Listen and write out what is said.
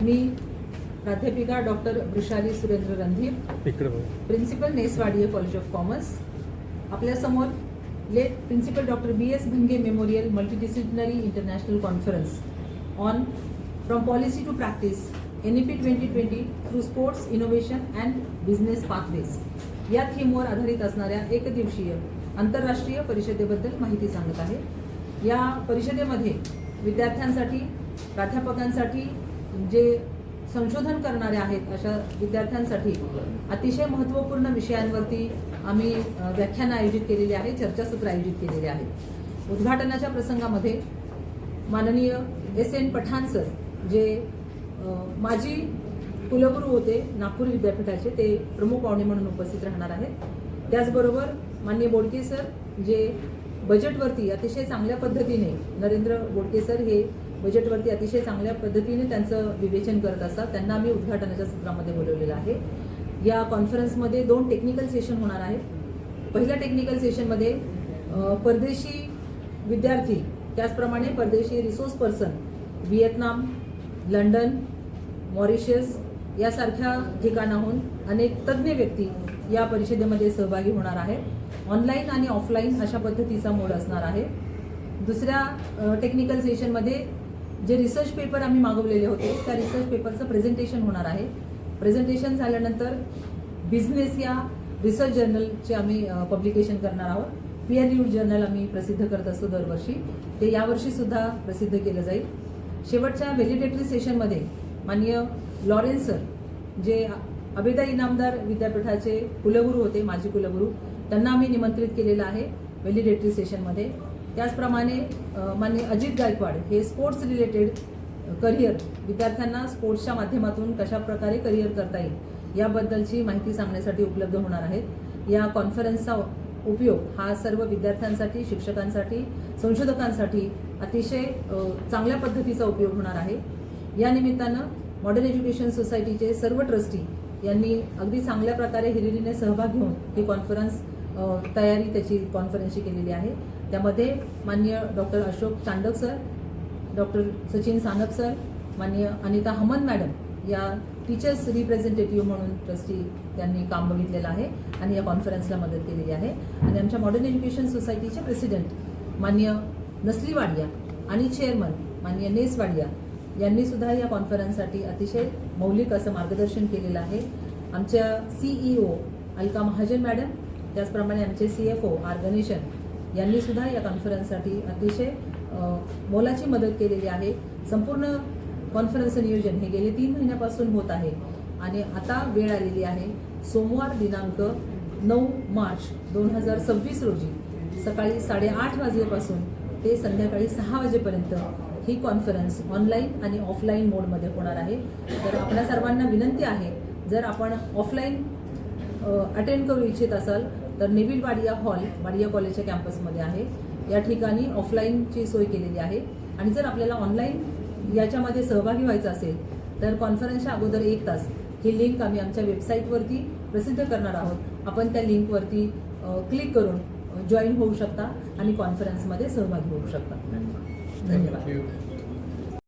मी प्राध्यापिका doctor Vrushali Surendra Randhir, principal Neswadia college of commerce. आपल्यासमोर late principal doctor B.S. Bhinge memorial multidisciplinary international conference on from policy to practice NEP 2020 through sports innovation and business pathways या थीमवर आधारित असणाऱ्या एकदिवसीय आंतरराष्ट्रीय परिषदेबद्दल माहिती सांगत आहे. या परिषदेमध्ये विद्यार्थ्यांसाठी, प्राध्यापकांसाठी, जे संशोधन करणारे आहेत अशा विद्यार्थ्यांसाठी अतिशय महत्त्वपूर्ण विषयांवरती आम्ही व्याख्यानं आयोजित केलेली आहे, चर्चासत्र आयोजित केलेले आहेत. उद्घाटनाच्या प्रसंगामध्ये माननीय S.N. पठाण सर, जे माजी कुलगुरू होते नागपूर विद्यापीठाचे, ते प्रमुख पाहुणे म्हणून उपस्थित राहणार आहेत. त्याचबरोबर माननीय बोडके सर, जे बजेटवरती अतिशय चांगल्या पद्धतीने, नरेंद्र बोडके सर हे बजेटवरती अतिशय चांगल्या पद्धतीने त्यांचं विवेचन करत असतात, त्यांना आम्ही उद्घाटनाच्या सत्रामध्ये बोलवलेलं आहे. या कॉन्फरन्समध्ये 2 टेक्निकल सेशन होणार आहेत. पहिल्या टेक्निकल सेशनमध्ये परदेशी विद्यार्थी, त्याचप्रमाणे परदेशी resource person, Vietnam, London, Mauritius यासारख्या ठिकाणाहून अनेक तज्ज्ञ व्यक्ती या परिषदेमध्ये सहभागी होणार आहेत. ऑनलाईन आणि ऑफलाईन अशा पद्धतीचा मोड असणार आहे. दुसऱ्या टेक्निकल सेशनमध्ये जे रिसर्च पेपर आम्ही मागवलेले होते त्या रिसर्च पेपरचं प्रेझेंटेशन होणार आहे. प्रेझेंटेशन झाल्यानंतर बिझनेस या रिसर्च जर्नलचे आम्ही पब्लिकेशन करणार आहोत. पीअर रिव्ह्यूड जर्नल आम्ही प्रसिद्ध करत असतो दरवर्षी, ते यावर्षी सुद्धा प्रसिद्ध केलं जाईल. शेवटच्या व्हॅलिडेटरी सेशनमध्ये माननीय लॉरेन्स सर, जे आबेदा इनामदार विद्यापीठाचे कुलगुरू होते, माजी कुलगुरू, त्यांना आम्ही निमंत्रित केलेलं आहे व्हॅलिडेटरी सेशनमध्ये. त्याचप्रमाणे माननीय अजित गायकवाड, हे स्पोर्ट्स रिलेटेड करिअर, विद्यार्थ्यांना स्पोर्ट्सच्या माध्यमातून कशा प्रकारे करिअर करता येईल याबद्दलची माहिती सांगण्यासाठी उपलब्ध होणार आहेत. या कॉन्फरन्सचा उपयोग हा सर्व विद्यार्थ्यांसाठी, शिक्षकांसाठी, संशोधकांसाठी अतिशय चांगल्या पद्धतीचा उपयोग होणार आहे. या निमित्तानं मॉडर्न एज्युकेशन सोसायटीचे सर्व ट्रस्टी यांनी अगदी चांगल्या प्रकारे हिरिरीने सहभाग घेऊन ही कॉन्फरन्स तयारी त्याची कॉन्फरन्सची केलेली आहे. त्यामध्ये माननीय doctor Ashok Chandak sir, doctor Sachin Sanap sir, माननीय अनिता हमन मॅडम या टीचर्स रिप्रेझेंटेटिव्ह म्हणून ट्रस्टी त्यांनी काम बघितलेलं आहे आणि या कॉन्फरन्सला मदत केलेली आहे. आणि आमच्या मॉडर्न एज्युकेशन सोसायटीचे प्रेसिडेंट माननीय नसली वाडिया आणि चेअरमन माननीय नेस वाडिया यांनी सुद्धा या कॉन्फरन्ससाठी अतिशय मौलिक असं मार्गदर्शन केलेलं आहे. आमच्या CEO अलका महाजन मॅडम, त्याचप्रमाणे आमचे CFO आर गणेशन यांनी सुद्धा या कॉन्फरन्ससाठी अतिशय मोलाची मदत केलेली आहे. संपूर्ण कॉन्फरन्सचं नियोजन हे गेले 3 महिन्यापासून होत आहे आणि आता वेळ आलेली आहे. सोमवार दिनांक 9 मार्च 2026 रोजी सकाळी 8:30 वाजल्यापासून ते संध्याकाळी 6 वाजेपर्यंत ही कॉन्फरन्स ऑनलाईन आणि ऑफलाईन मोडमध्ये होणार आहे. तर आपल्या सर्वांना विनंती आहे, जर आपण ऑफलाईन अटेंड करू इच्छित असाल तर नेव्हिल वाडिया हॉल, वाडिया कॉलेजच्या कॅम्पसमध्ये आहे. या ठिकाणी ऑफलाईनची सोय केलेली आहे. आणि जर आपल्याला ऑनलाईन याच्यामध्ये सहभागी व्हायचं असेल तर कॉन्फरन्सच्या अगोदर 1 तास ही लिंक आम्ही आमच्या वेबसाईटवरती प्रसिद्ध करणार आहोत. आपण त्या लिंकवरती क्लिक करून जॉईन होऊ शकता आणि कॉन्फरन्समध्ये सहभागी होऊ शकता. धन्यवाद.